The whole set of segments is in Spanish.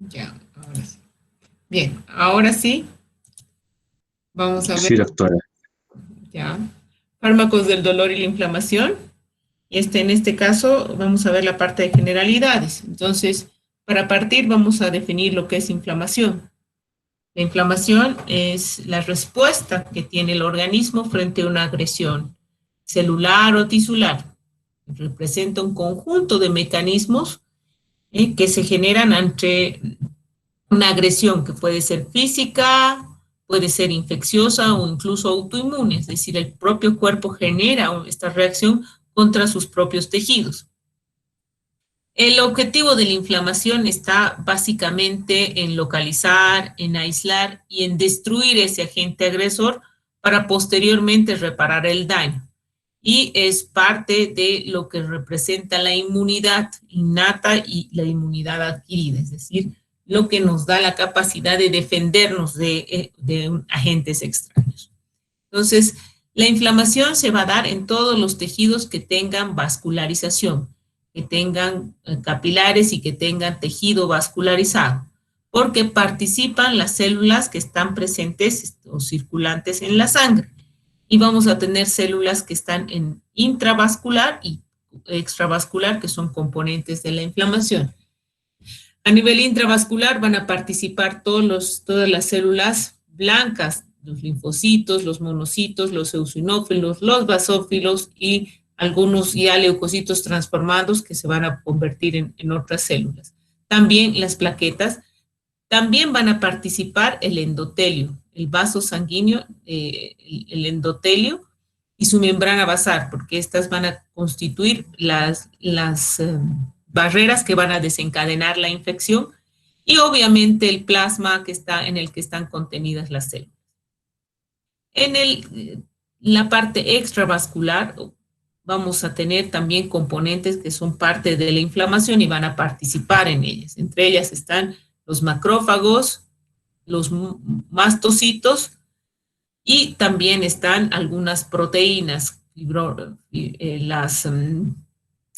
Ya, ahora sí. Bien, ahora sí, vamos a ver Sí, doctora. ya. Fármacos del dolor y la inflamación. En este caso, vamos a ver la parte de generalidades. Entonces, para partir, vamos a definir lo que es inflamación. La inflamación es la respuesta que tiene el organismo frente a una agresión celular o tisular. Representa un conjunto de mecanismos que se generan ante una agresión que puede ser física, puede ser infecciosa o incluso autoinmune, es decir, el propio cuerpo genera esta reacción contra sus propios tejidos. El objetivo de la inflamación está básicamente en localizar, en aislar y en destruir ese agente agresor para posteriormente reparar el daño. Y es parte de lo que representa la inmunidad innata y la inmunidad adquirida, es decir, lo que nos da la capacidad de defendernos de agentes extraños. Entonces, la inflamación se va a dar en todos los tejidos que tengan vascularización, que tengan capilares y que tengan tejido vascularizado, porque participan las células que están presentes o circulantes en la sangre. Y vamos a tener células que están en intravascular y extravascular, que son componentes de la inflamación. A nivel intravascular van a participar todas las células blancas, los linfocitos, los monocitos, los eosinófilos, los basófilos y algunos ya leucocitos transformados que se van a convertir en otras células. También las plaquetas, también van a participar el endotelio, el vaso sanguíneo, el endotelio y su membrana basal, porque estas van a constituir las barreras que van a desencadenar la infección y obviamente el plasma que está en el que están contenidas las células. La parte extravascular vamos a tener también componentes que son parte de la inflamación y van a participar en ellas. Entre ellas están los macrófagos, los mastocitos y también están algunas proteínas,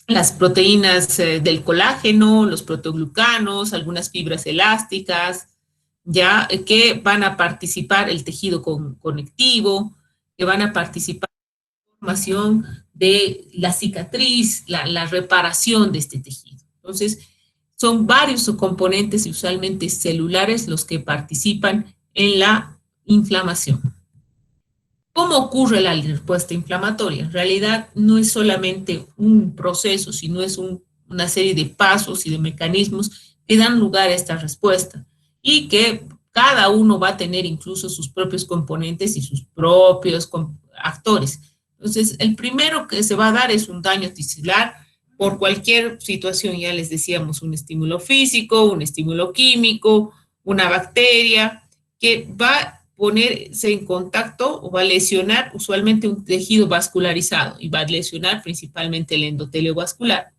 las proteínas del colágeno, los proteoglucanos, algunas fibras elásticas, ya que van a participar el tejido conectivo, que van a participar en la formación de la cicatriz, la reparación de este tejido. Entonces, son varios componentes y usualmente celulares los que participan en la inflamación. ¿Cómo ocurre la respuesta inflamatoria? En realidad no es solamente un proceso, sino es una serie de pasos y de mecanismos que dan lugar a esta respuesta y que cada uno va a tener incluso sus propios componentes y sus propios actores. Entonces, el primero que se va a dar es un daño tisular por cualquier situación, ya les decíamos, un estímulo físico, un estímulo químico, una bacteria, que va a ponerse en contacto o va a lesionar usualmente un tejido vascularizado y va a lesionar principalmente el endotelio vascular.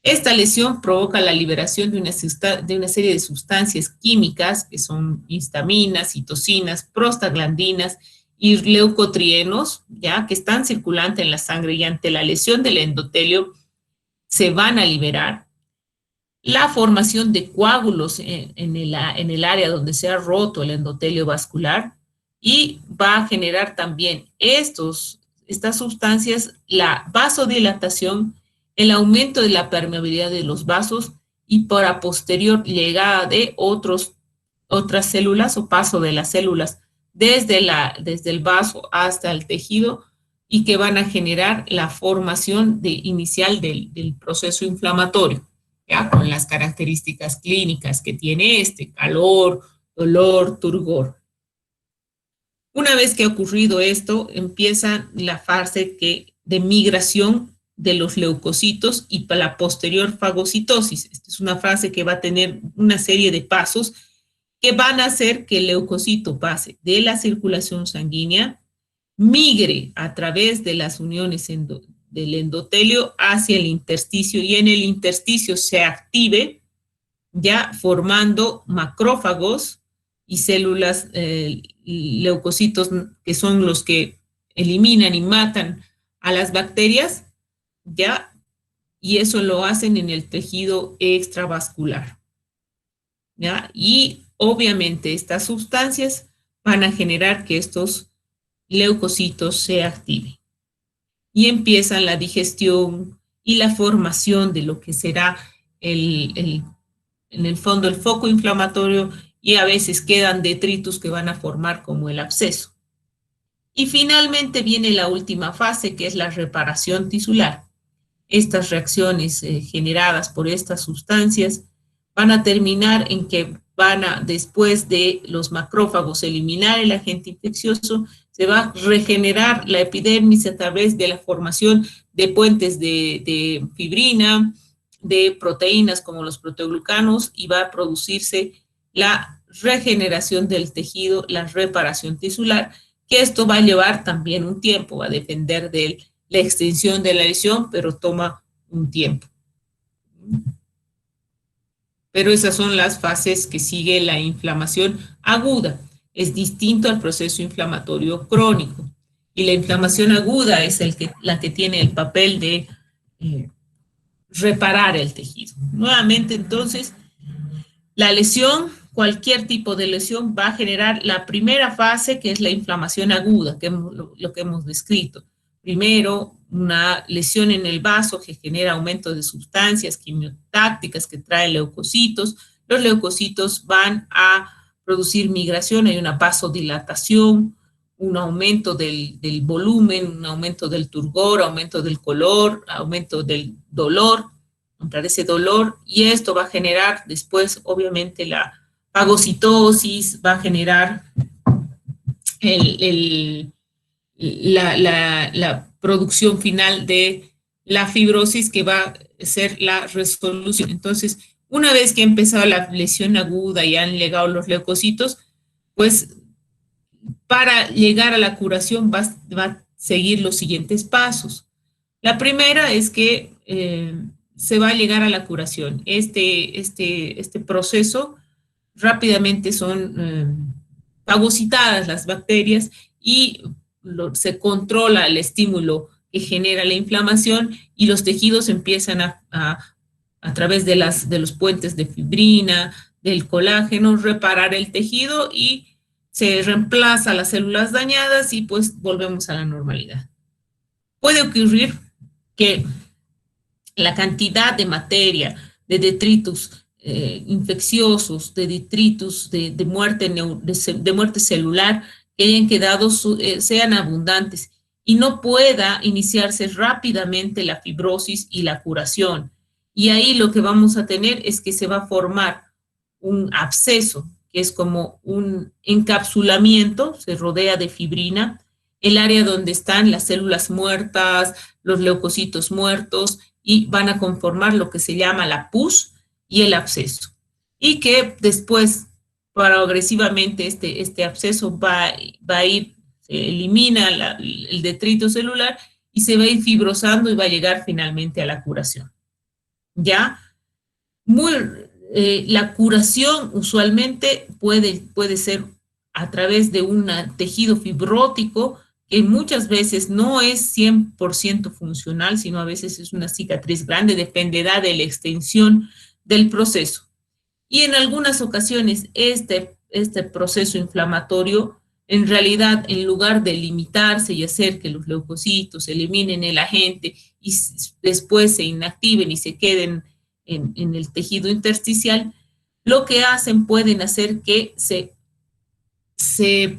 Esta lesión provoca la liberación de una serie de sustancias químicas que son histaminas, citocinas, prostaglandinas y leucotrienos, ya que están circulando en la sangre y ante la lesión del endotelio se van a liberar. La formación de coágulos en el área donde se ha roto el endotelio vascular y va a generar también estas sustancias, la vasodilatación, el aumento de la permeabilidad de los vasos y para posterior llegada de otras células o paso de las células desde el vaso hasta el tejido y que van a generar la formación inicial del proceso inflamatorio. ¿Ya? Con las características clínicas que tiene calor, dolor, turgor. Una vez que ha ocurrido esto, empieza la fase de migración de los leucocitos y para la posterior fagocitosis. Esta es una fase que va a tener una serie de pasos que van a hacer que el leucocito pase de la circulación sanguínea, migre a través de las uniones del endotelio hacia el intersticio y en el intersticio se active ya formando macrófagos y células leucocitos que son los que eliminan y matan a las bacterias, ya, y eso lo hacen en el tejido extravascular. ¿ya? Y obviamente estas sustancias van a generar que estos leucocitos se activen. Y empiezan la digestión y la formación de lo que será en el fondo el foco inflamatorio, y a veces quedan detritus que van a formar como el absceso. Y finalmente viene la última fase, que es la reparación tisular. Estas reacciones generadas por estas sustancias van a terminar en que van a, después de los macrófagos eliminar el agente infeccioso, se va a regenerar la epidermis a través de la formación de puentes de fibrina, de proteínas como los proteoglucanos, y va a producirse la regeneración del tejido, la reparación tisular, que esto va a llevar también un tiempo, va a depender de la extensión de la lesión, pero toma un tiempo. Pero esas son las fases que sigue la inflamación aguda. Es distinto al proceso inflamatorio crónico. Y la inflamación aguda es la que tiene el papel de reparar el tejido. Nuevamente, entonces, la lesión, cualquier tipo de lesión, va a generar la primera fase, que es la inflamación aguda, que lo que hemos descrito. Primero, una lesión en el vaso que genera aumento de sustancias quimiotácticas que traen leucocitos. Los leucocitos van a producir migración, hay una vasodilatación, un aumento del volumen, un aumento del turgor, aumento del color, aumento del dolor, contra ese dolor, y esto va a generar después, obviamente, la fagocitosis, va a generar la producción final de la fibrosis, que va a ser la resolución. Entonces, una vez que ha empezado la lesión aguda y han llegado los leucocitos, pues para llegar a la curación va a seguir los siguientes pasos. La primera es que se va a llegar a la curación. Este proceso rápidamente son fagocitadas las bacterias y se controla el estímulo que genera la inflamación, y los tejidos empiezan a través de los puentes de fibrina, del colágeno, reparar el tejido, y se reemplaza las células dañadas y pues volvemos a la normalidad. Puede ocurrir que la cantidad de materia, de detritus infecciosos, de detritus de muerte celular que hayan quedado sean abundantes y no pueda iniciarse rápidamente la fibrosis y la curación. Y ahí lo que vamos a tener es que se va a formar un absceso, que es como un encapsulamiento, se rodea de fibrina, el área donde están las células muertas, los leucocitos muertos, y van a conformar lo que se llama la pus y el absceso. Y que después, progresivamente, este absceso va a ir, se elimina el detrito celular y se va a ir fibrosando y va a llegar finalmente a la curación. ¿Ya? La curación usualmente puede ser a través de un tejido fibrótico, que muchas veces no es 100% funcional, sino a veces es una cicatriz grande, dependerá de la extensión del proceso. Y en algunas ocasiones este proceso inflamatorio, en realidad, en lugar de limitarse y hacer que los leucocitos eliminen el agente y después se inactiven y se queden en el tejido intersticial, lo que hacen, pueden hacer que se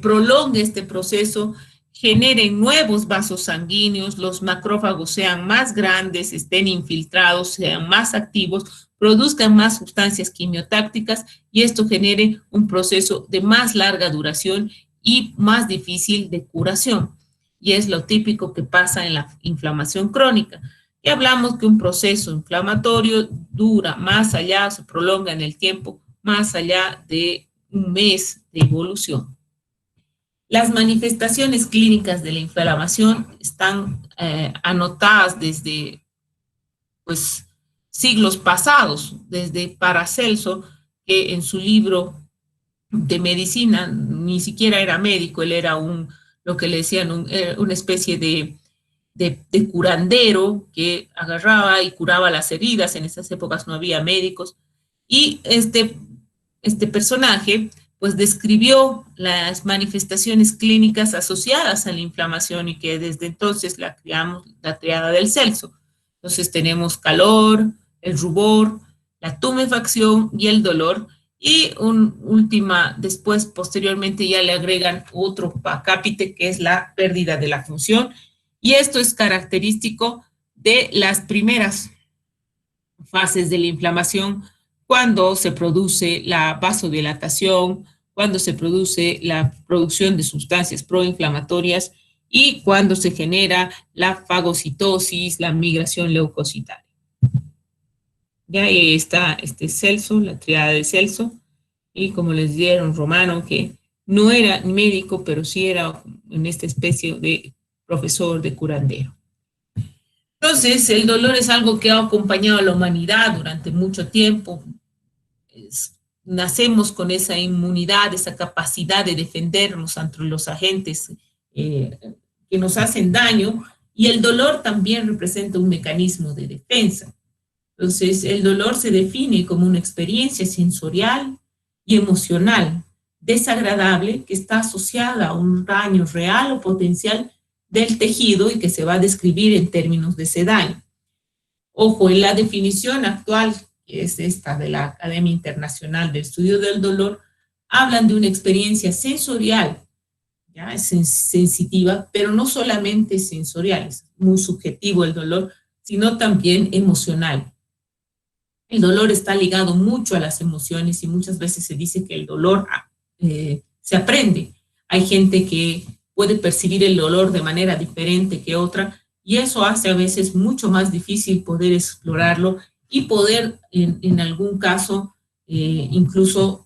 prolongue este proceso, generen nuevos vasos sanguíneos, los macrófagos sean más grandes, estén infiltrados, sean más activos, produzcan más sustancias quimiotácticas, y esto genere un proceso de más larga duración y más difícil de curación. Y es lo típico que pasa en la inflamación crónica. Y hablamos que un proceso inflamatorio dura más allá, se prolonga en el tiempo, más allá de un mes de evolución. Las manifestaciones clínicas de la inflamación están anotadas desde pues, siglos pasados, desde Paracelso, que en su libro de medicina, ni siquiera era médico, él era lo que le decían, una especie de curandero que agarraba y curaba las heridas. En esas épocas no había médicos, y este personaje pues describió las manifestaciones clínicas asociadas a la inflamación y que desde entonces la creamos la triada del Celso. Entonces tenemos calor, el rubor, la tumefacción y el dolor. Y después, posteriormente, ya le agregan otro acápite que es la pérdida de la función. Y esto es característico de las primeras fases de la inflamación, cuando se produce la vasodilatación, cuando se produce la producción de sustancias proinflamatorias y cuando se genera la fagocitosis, la migración leucocitaria. Ya ahí está este Celso, la triada de Celso, y como les dieron Romano, que no era médico, pero sí era en esta especie de profesor, de curandero. Entonces, el dolor es algo que ha acompañado a la humanidad durante mucho tiempo. Nacemos con esa inmunidad, esa capacidad de defendernos ante los agentes que nos hacen daño, y el dolor también representa un mecanismo de defensa. Entonces, el dolor se define como una experiencia sensorial y emocional desagradable que está asociada a un daño real o potencial del tejido y que se va a describir en términos de ese daño. Ojo, en la definición actual, que es esta de la Academia Internacional del Estudio del Dolor, hablan de una experiencia sensorial, ya es sensitiva, pero no solamente sensorial, es muy subjetivo el dolor, sino también emocional. El dolor está ligado mucho a las emociones y muchas veces se dice que el dolor se aprende. Hay gente que puede percibir el dolor de manera diferente que otra y eso hace a veces mucho más difícil poder explorarlo y poder en algún caso incluso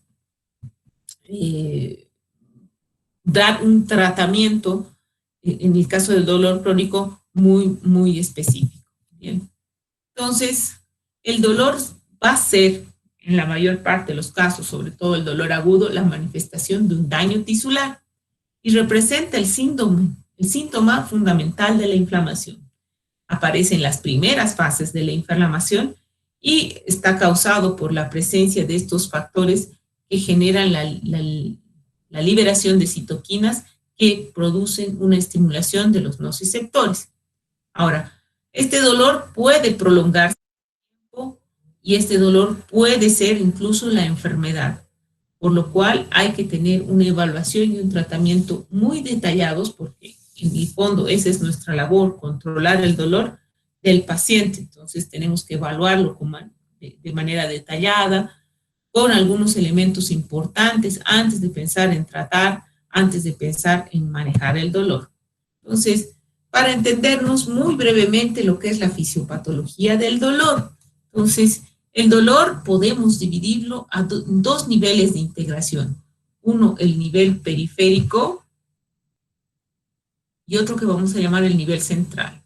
dar un tratamiento, en el caso del dolor crónico, muy, muy específico. Bien. Entonces, el dolor va a ser, en la mayor parte de los casos, sobre todo el dolor agudo, la manifestación de un daño tisular y representa el síntoma fundamental de la inflamación. Aparece en las primeras fases de la inflamación y está causado por la presencia de estos factores que generan la liberación de citoquinas que producen una estimulación de los nociceptores. Ahora, este dolor puede prolongarse y este dolor puede ser incluso la enfermedad, por lo cual hay que tener una evaluación y un tratamiento muy detallados porque en el fondo esa es nuestra labor, controlar el dolor del paciente. Entonces tenemos que evaluarlo de manera detallada, con algunos elementos importantes antes de pensar en tratar, antes de pensar en manejar el dolor. Entonces, para entendernos muy brevemente lo que es la fisiopatología del dolor. Entonces, el dolor podemos dividirlo en dos niveles de integración. Uno, el nivel periférico y otro que vamos a llamar el nivel central.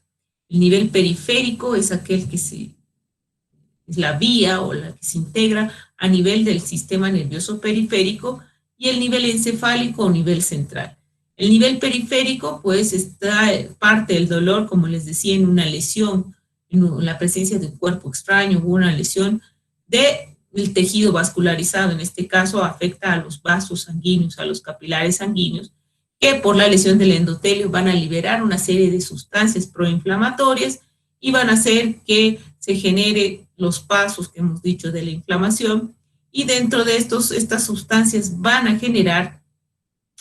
El nivel periférico es aquel que es la vía o la que se integra a nivel del sistema nervioso periférico y el nivel encefálico o nivel central. El nivel periférico, pues, está parte del dolor, como les decía, en una lesión, en la presencia de un cuerpo extraño o una lesión del tejido vascularizado. En este caso, afecta a los vasos sanguíneos, a los capilares sanguíneos, que por la lesión del endotelio van a liberar una serie de sustancias proinflamatorias y van a hacer que se genere los pasos que hemos dicho de la inflamación, y dentro de estas sustancias van a generar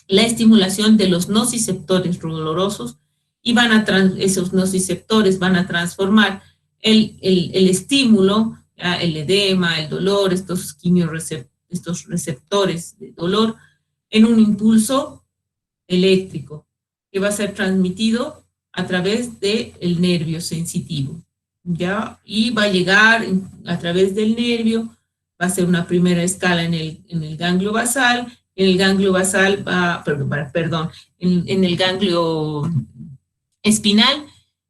la estimulación de los nociceptores dolorosos y esos nociceptores van a transformar el estímulo, el edema, el dolor, estos receptores de dolor en un impulso eléctrico que va a ser transmitido a través del nervio sensitivo, ¿ya? Y va a llegar a través del nervio, va a ser una primera escala en el ganglio basal, en el ganglio basal en el ganglio espinal,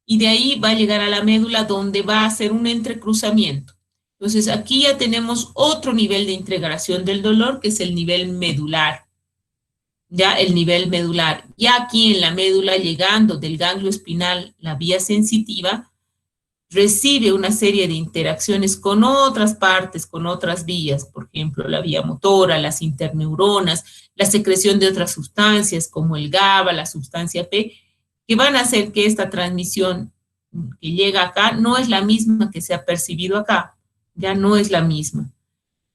y de ahí va a llegar a la médula donde va a hacer un entrecruzamiento. Entonces aquí ya tenemos otro nivel de integración del dolor, que es el nivel medular. Ya el nivel medular. Ya aquí en la médula, llegando del ganglio espinal, la vía sensitiva, recibe una serie de interacciones con otras partes, con otras vías, por ejemplo, la vía motora, las interneuronas, la secreción de otras sustancias como el GABA, la sustancia P, que van a hacer que esta transmisión que llega acá no es la misma que se ha percibido acá, ya no es la misma.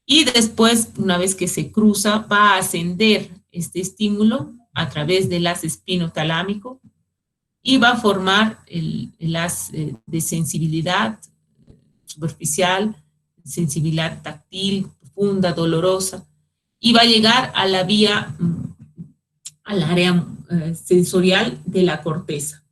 Y después, una vez que se cruza, va a ascender este estímulo a través del haz espinotalámico y va a formar el haz de sensibilidad superficial, sensibilidad táctil, profunda, dolorosa, y va a llegar a la vía, al área sensorial de la corteza.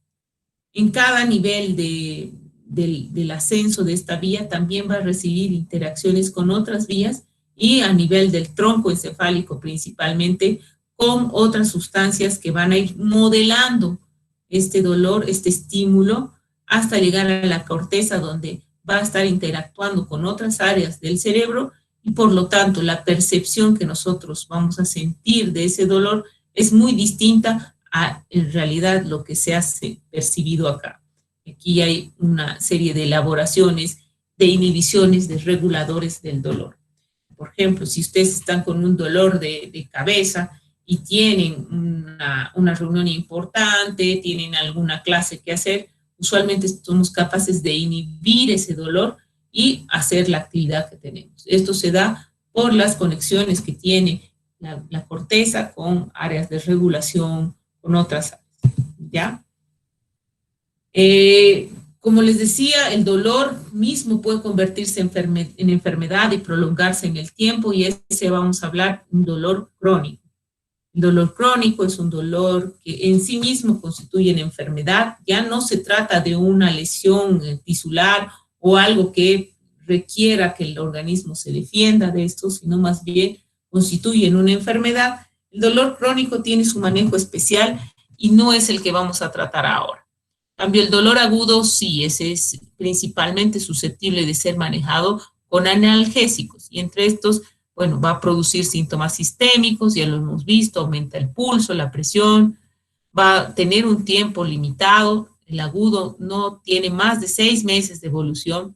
En cada nivel del ascenso de esta vía también va a recibir interacciones con otras vías y a nivel del tronco encefálico principalmente con otras sustancias que van a ir modelando este dolor, este estímulo, hasta llegar a la corteza donde va a estar interactuando con otras áreas del cerebro y por lo tanto la percepción que nosotros vamos a sentir de ese dolor es muy distinta a en realidad lo que se ha percibido acá. Aquí hay una serie de elaboraciones, de inhibiciones, de reguladores del dolor. Por ejemplo, si ustedes están con un dolor de cabeza y tienen una reunión importante, tienen alguna clase que hacer, usualmente somos capaces de inhibir ese dolor y hacer la actividad que tenemos. Esto se da por las conexiones que tiene la corteza con áreas de regulación, con otras áreas, ¿ya? Como les decía, el dolor mismo puede convertirse en enfermedad y prolongarse en el tiempo, y ese vamos a hablar, un dolor crónico. El dolor crónico es un dolor que en sí mismo constituye una enfermedad. Ya no se trata de una lesión tisular o algo que requiera que el organismo se defienda de esto, sino más bien constituyen una enfermedad. El dolor crónico tiene su manejo especial y no es el que vamos a tratar ahora. En cambio, el dolor agudo sí, ese es principalmente susceptible de ser manejado con analgésicos, y entre estos, bueno, va a producir síntomas sistémicos, ya lo hemos visto, aumenta el pulso, la presión, va a tener un tiempo limitado, el agudo no tiene más de 6 meses de evolución,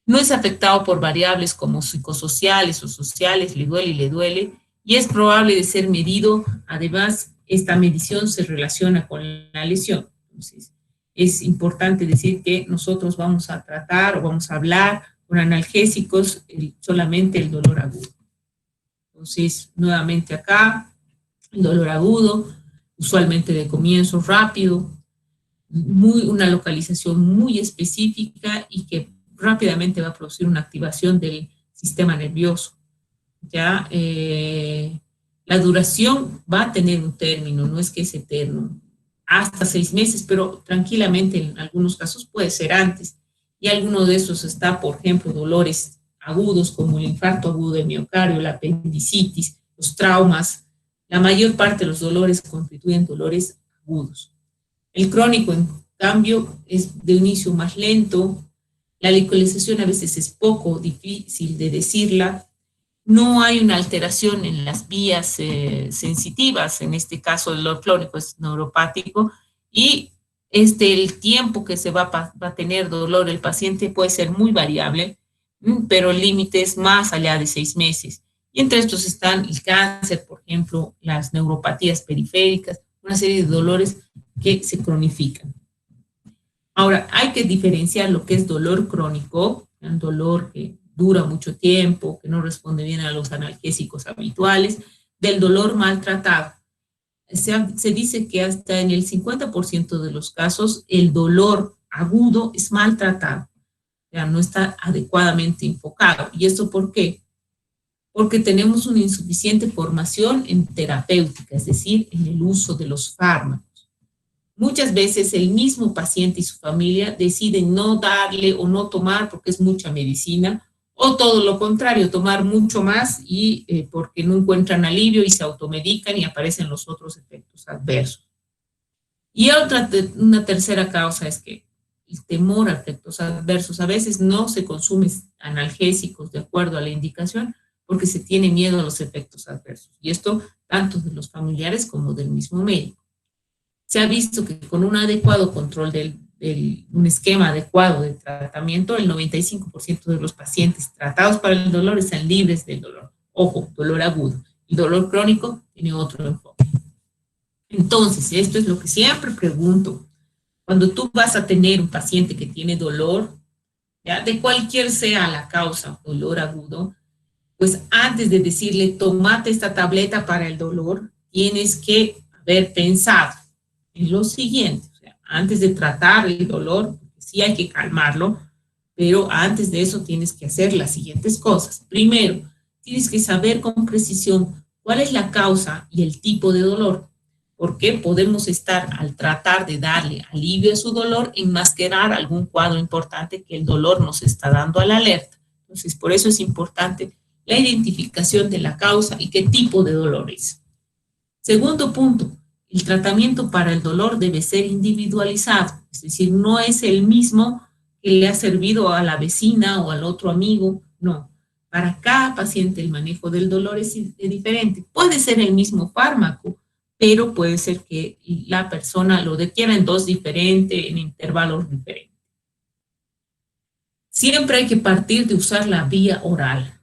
no es afectado por variables como psicosociales o sociales, le duele y le duele, y es probable de ser medido. Además, esta medición se relaciona con la lesión. Entonces, es importante decir que nosotros vamos a tratar o vamos a hablar con analgésicos solamente el dolor agudo. Entonces, nuevamente acá, el dolor agudo, usualmente de comienzo rápido, una localización muy específica y que rápidamente va a producir una activación del sistema nervioso. ¿Ya? La duración va a tener un término, no es que es eterno, hasta 6 meses, pero tranquilamente en algunos casos puede ser antes. Y alguno de esos está, por ejemplo, dolores agudos como el infarto agudo de miocardio, la apendicitis, los traumas. La mayor parte de los dolores constituyen dolores agudos. El crónico, en cambio, es de inicio más lento. La localización a veces es poco difícil de decirla. No hay una alteración en las vías sensitivas, en este caso el dolor crónico es neuropático, y el tiempo que se va a tener dolor el paciente puede ser muy variable, pero el límite es más allá de 6 meses. Y entre estos están el cáncer, por ejemplo, las neuropatías periféricas, una serie de dolores que se cronifican. Ahora, hay que diferenciar lo que es dolor crónico, un dolor que dura mucho tiempo, que no responde bien a los analgésicos habituales, del dolor maltratado. Se dice que hasta en el 50% de los casos el dolor agudo es maltratado, ya no está adecuadamente enfocado. ¿Y esto por qué? Porque tenemos una insuficiente formación en terapéutica, es decir, en el uso de los fármacos. Muchas veces el mismo paciente y su familia deciden no darle o no tomar porque es mucha medicina, o todo lo contrario, tomar mucho más y porque no encuentran alivio y se automedican y aparecen los otros efectos adversos. Y una tercera causa es que el temor a efectos adversos. A veces no se consumen analgésicos de acuerdo a la indicación porque se tiene miedo a los efectos adversos. Y esto tanto de los familiares como del mismo médico. Se ha visto que con un adecuado control de un esquema adecuado de tratamiento, el 95% de los pacientes tratados para el dolor están libres del dolor. Ojo, dolor agudo. El dolor crónico tiene otro enfoque. Entonces, esto es lo que siempre pregunto. Cuando tú vas a tener un paciente que tiene dolor, ¿ya? De cualquier sea la causa, dolor agudo, pues antes de decirle, tomate esta tableta para el dolor, tienes que haber pensado en lo siguiente. O sea, antes de tratar el dolor, sí hay que calmarlo, pero antes de eso tienes que hacer las siguientes cosas. Primero, tienes que saber con precisión cuál es la causa y el tipo de dolor, porque podemos estar, al tratar de darle alivio a su dolor, enmascarar algún cuadro importante que el dolor nos está dando a la alerta. Entonces, por eso es importante la identificación de la causa y qué tipo de dolor es. Segundo punto, el tratamiento para el dolor debe ser individualizado, es decir, no es el mismo que le ha servido a la vecina o al otro amigo, no. Para cada paciente el manejo del dolor es diferente. Puede ser el mismo fármaco, pero puede ser que la persona lo requiera en dosis diferentes, en intervalos diferentes. Siempre hay que partir de usar la vía oral.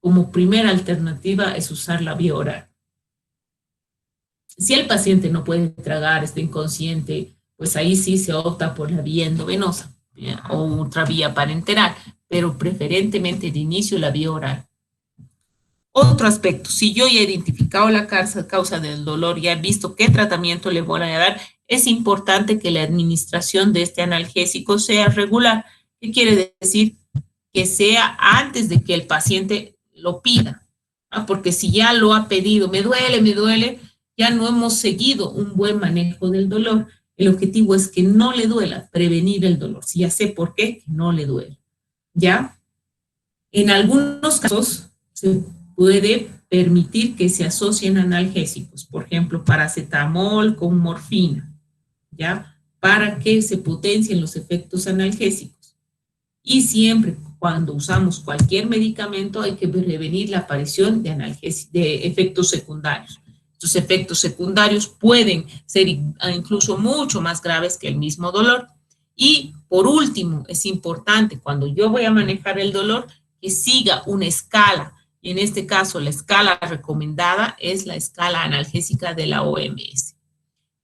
Como primera alternativa es usar la vía oral. Si el paciente no puede tragar, está inconsciente, pues ahí sí se opta por la vía endovenosa o otra vía parenteral, pero preferentemente de inicio la vía oral. Otro aspecto, si yo ya he identificado la causa del dolor, ya he visto qué tratamiento le voy a dar, es importante que la administración de este analgésico sea regular. ¿Qué quiere decir? Que sea antes de que el paciente lo pida. Porque si ya lo ha pedido, me duele, ya no hemos seguido un buen manejo del dolor. El objetivo es que no le duela, prevenir el dolor. Si ya sé por qué, que no le duele. ¿Ya? En algunos casos se puede permitir que se asocien analgésicos, por ejemplo, paracetamol con morfina, ¿ya? Para que se potencien los efectos analgésicos. Y siempre, cuando usamos cualquier medicamento, hay que prevenir la aparición de efectos secundarios. Estos efectos secundarios pueden ser incluso mucho más graves que el mismo dolor. Y por último, es importante cuando yo voy a manejar el dolor que siga una escala. Y en este caso, la escala recomendada es la escala analgésica de la OMS.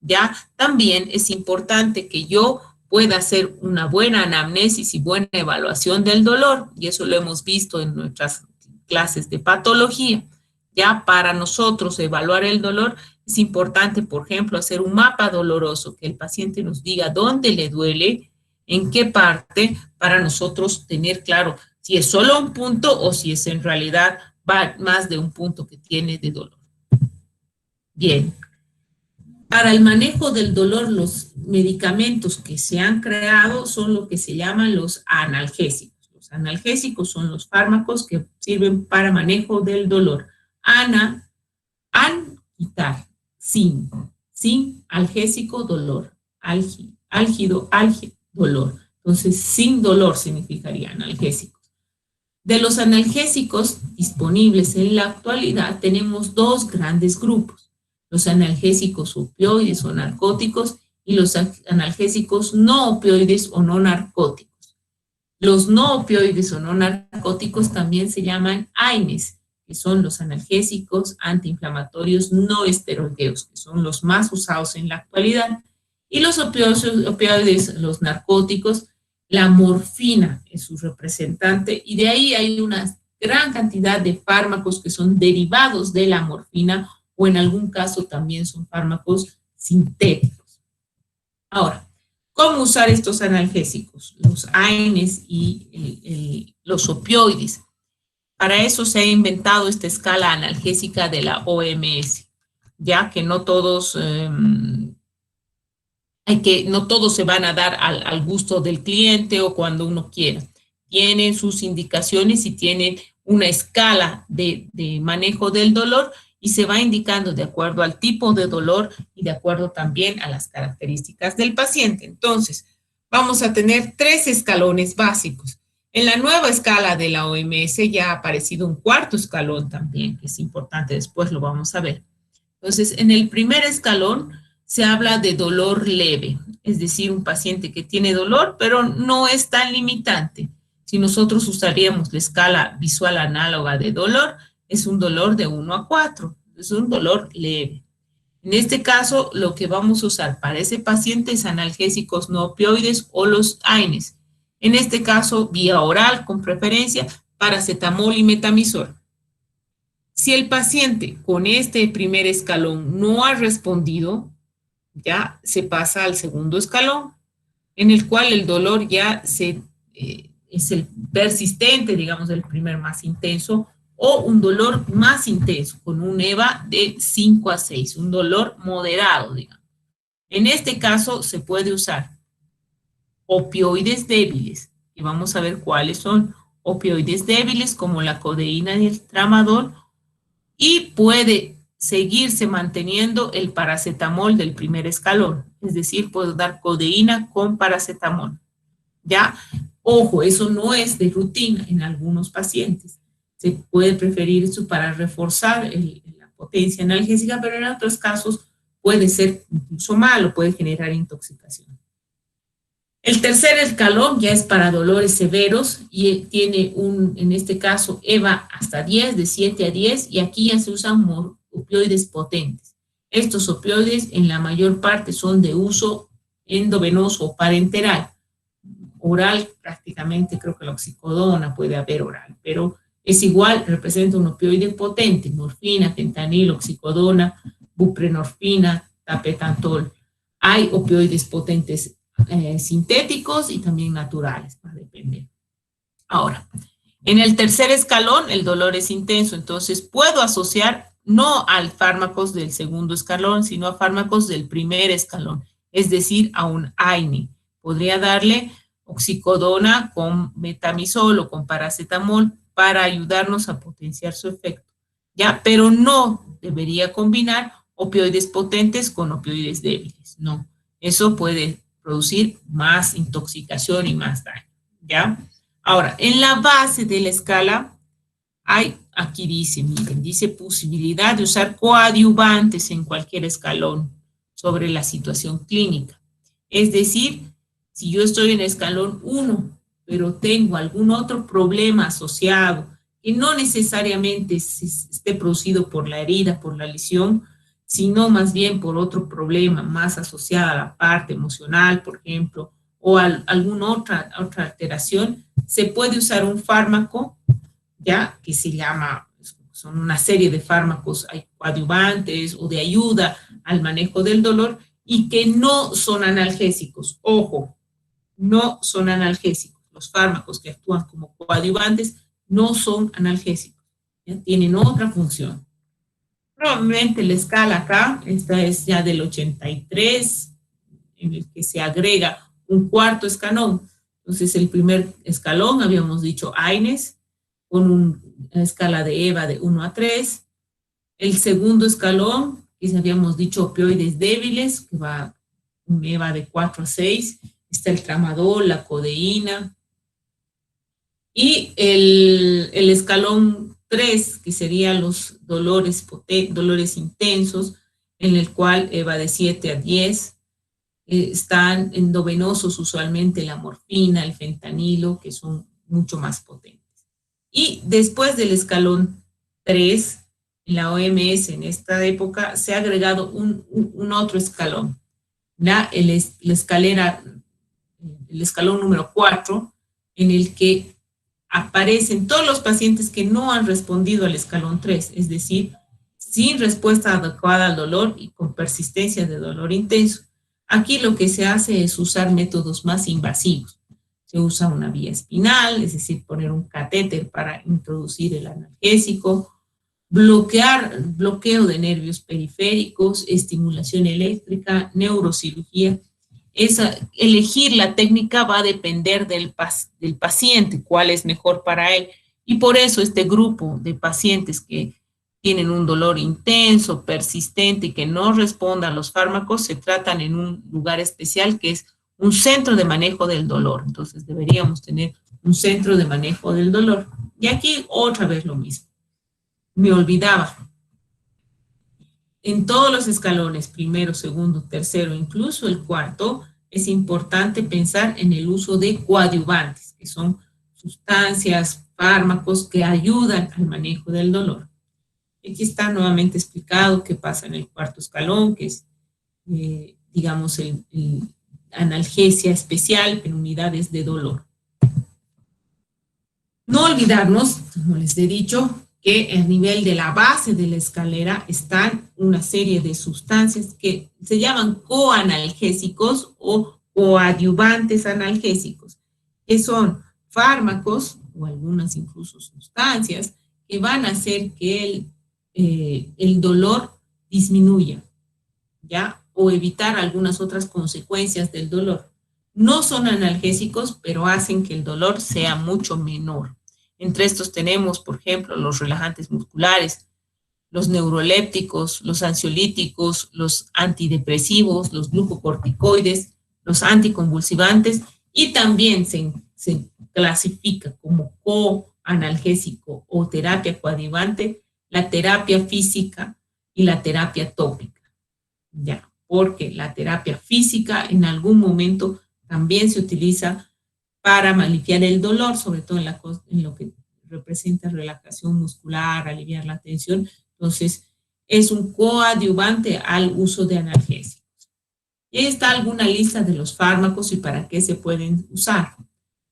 Ya también es importante que yo pueda hacer una buena anamnesis y buena evaluación del dolor, y eso lo hemos visto en nuestras clases de patología. Ya para nosotros evaluar el dolor es importante, por ejemplo, hacer un mapa doloroso, que el paciente nos diga dónde le duele, en qué parte, para nosotros tener claro si es solo un punto o si es en realidad más de un punto que tiene de dolor. Bien. Para el manejo del dolor, los medicamentos que se han creado son lo que se llaman los analgésicos. Los analgésicos son los fármacos que sirven para manejo del dolor. Quitar, sin, algésico, dolor, álgido, dolor. Entonces, sin dolor significaría analgésicos. De los analgésicos disponibles en la actualidad, tenemos dos grandes grupos: los analgésicos opioides o narcóticos y los analgésicos no opioides o no narcóticos. Los no opioides o no narcóticos también se llaman AINES, que son los analgésicos antiinflamatorios no esteroideos, que son los más usados en la actualidad. Y los opioides, los narcóticos, la morfina es su representante, y de ahí hay una gran cantidad de fármacos que son derivados de la morfina, o en algún caso también son fármacos sintéticos. Ahora, ¿cómo usar estos analgésicos? Los AINES y los opioides. Para eso se ha inventado esta escala analgésica de la OMS, ya que no todos, no todos se van a dar al gusto del cliente o cuando uno quiera. Tienen sus indicaciones y tienen una escala de manejo del dolor, y se va indicando de acuerdo al tipo de dolor y de acuerdo también a las características del paciente. Entonces, vamos a tener 3 escalones básicos. En la nueva escala de la OMS ya ha aparecido un cuarto escalón también, que es importante, después lo vamos a ver. Entonces, en el primer escalón se habla de dolor leve. es decir, un paciente que tiene dolor, pero no es tan limitante. Si nosotros usaríamos la escala visual análoga de dolor, es un dolor de 1 a 4, es un dolor leve. En este caso, lo que vamos a usar para ese paciente es analgésicos no opioides o los AINES. En este caso, vía oral, con preferencia, paracetamol y metamizol. Si el paciente con este primer escalón no ha respondido, ya se pasa al segundo escalón, en el cual el dolor ya es el persistente, digamos, el primer más intenso, o un dolor más intenso, con un EVA de 5 a 6, un dolor moderado, digamos. En este caso se puede usar opioides débiles, y vamos a ver cuáles son opioides débiles, como la codeína y el tramadol, y puede seguirse manteniendo el paracetamol del primer escalón, es decir, puedo dar codeína con paracetamol. ¿Ya? Ojo, eso no es de rutina en algunos pacientes. Se puede preferir eso para reforzar la potencia analgésica, pero en otros casos puede ser incluso malo, puede generar intoxicación. El tercer escalón ya es para dolores severos y tiene en este caso, EVA hasta 10, de 7 a 10, y aquí ya se usan opioides potentes. Estos opioides en la mayor parte son de uso endovenoso o parenteral. Oral, prácticamente creo que la oxicodona puede haber oral, pero es igual, representa un opioide potente, morfina, fentanilo, oxicodona, buprenorfina, tapentadol. Hay opioides potentes sintéticos y también naturales, va a depender. Ahora, en el tercer escalón, el dolor es intenso, entonces puedo asociar no a fármacos del segundo escalón, sino a fármacos del primer escalón, es decir, a un AINE. Podría darle oxicodona con metamizol o con paracetamol para ayudarnos a potenciar su efecto, ¿ya? Pero no debería combinar opioides potentes con opioides débiles, no. Eso puede producir más intoxicación y más daño, ¿ya? Ahora, en la base de la escala hay, aquí dice, miren, dice posibilidad de usar coadyuvantes en cualquier escalón sobre la situación clínica. Es decir, si yo estoy en escalón 1, pero tengo algún otro problema asociado que no necesariamente esté producido por la herida, por la lesión, sino más bien por otro problema más asociado a la parte emocional, por ejemplo, o alguna otra alteración, se puede usar un fármaco, ya, que se llama, son una serie de fármacos, hay coadyuvantes o de ayuda al manejo del dolor, y que no son analgésicos. Ojo, no son analgésicos. Los fármacos que actúan como coadyuvantes no son analgésicos, ya tienen otra función. Probablemente la escala acá, esta es ya del 83, en el que se agrega un cuarto escalón. Entonces, el primer escalón, habíamos dicho AINES, con una escala de EVA de 1 a 3. El segundo escalón, que habíamos dicho opioides débiles, que va un EVA de 4 a 6. Está el tramadol, la codeína. Y el escalón 3, que serían los dolores intensos, en el cual EVA de 7 a 10. Están endovenosos usualmente la morfina, el fentanilo, que son mucho más potentes. Y después del escalón 3, en la OMS en esta época se ha agregado un otro escalón, el escalón número 4, en el que aparecen todos los pacientes que no han respondido al escalón 3, es decir, sin respuesta adecuada al dolor y con persistencia de dolor intenso. Aquí lo que se hace es usar métodos más invasivos. Se usa una vía espinal, es decir, poner un catéter para introducir el analgésico, bloqueo de nervios periféricos, estimulación eléctrica, neurocirugía. Elegir la técnica va a depender del paciente, cuál es mejor para él. Y por eso este grupo de pacientes que tienen un dolor intenso, persistente y que no respondan a los fármacos, se tratan en un lugar especial que es un centro de manejo del dolor. Entonces deberíamos tener un centro de manejo del dolor. Y aquí otra vez lo mismo. Me olvidaba. En todos los escalones, primero, segundo, tercero, incluso el cuarto, es importante pensar en el uso de coadyuvantes, que son sustancias, fármacos que ayudan al manejo del dolor. Aquí está nuevamente explicado qué pasa en el cuarto escalón, que es, digamos, el analgesia especial en unidades de dolor. No olvidarnos, como les he dicho, que a nivel de la base de la escalera están una serie de sustancias que se llaman coanalgésicos o coadyuvantes analgésicos, que son fármacos o algunas incluso sustancias que van a hacer que el dolor disminuya, ¿ya? O evitar algunas otras consecuencias del dolor. No son analgésicos, pero hacen que el dolor sea mucho menor. Entre estos tenemos, por ejemplo, los relajantes musculares, los neurolépticos, los ansiolíticos, los antidepresivos, los glucocorticoides, los anticonvulsivantes y también se clasifica como coanalgésico o terapia coadyuvante la terapia física y la terapia tópica. Ya, porque la terapia física en algún momento también se utiliza para aliviar el dolor, sobre todo en lo que representa relajación muscular, aliviar la tensión. Entonces, es un coadyuvante al uso de analgésicos. Y ahí está alguna lista de los fármacos y para qué se pueden usar.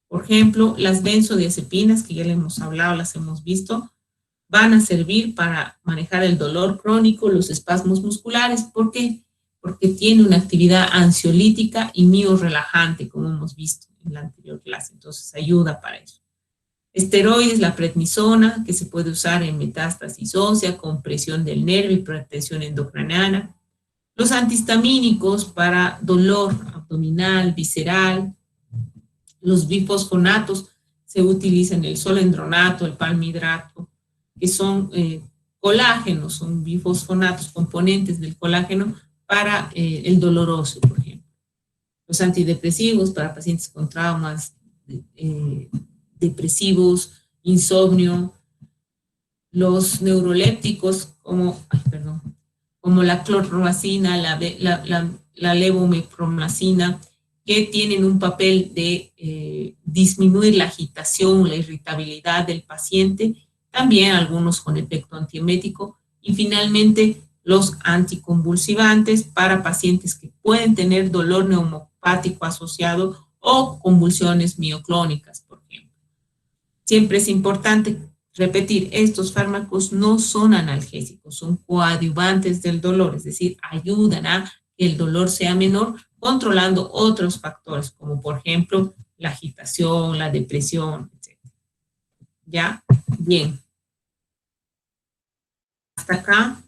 Por ejemplo, las benzodiazepinas, que ya le hemos hablado, las hemos visto, van a servir para manejar el dolor crónico, los espasmos musculares. ¿Por qué? Porque tiene una actividad ansiolítica y miorrelajante, como hemos visto en la anterior clase. Entonces, ayuda para eso. Esteroides, la prednisona, que se puede usar en metástasis ósea, compresión del nervio y protección endocraniana. Los antihistamínicos para dolor abdominal, visceral. Los bifosfonatos se utilizan el solendronato, el palmidrato, que son colágenos, son bifosfonatos, componentes del colágeno para el dolor óseo, por ejemplo. Los antidepresivos para pacientes con traumas depresivos, insomnio. Los neurolépticos como la clorpromacina, la levomepromacina, que tienen un papel de disminuir la agitación, la irritabilidad del paciente, también algunos con efecto antiemético, y finalmente los anticonvulsivantes para pacientes que pueden tener dolor neumopático asociado o convulsiones mioclónicas, por ejemplo. Siempre es importante repetir, estos fármacos no son analgésicos, son coadyuvantes del dolor, es decir, ayudan a que el dolor sea menor, controlando otros factores, como por ejemplo la agitación, la depresión, etc. ¿Ya? Bien. Hasta acá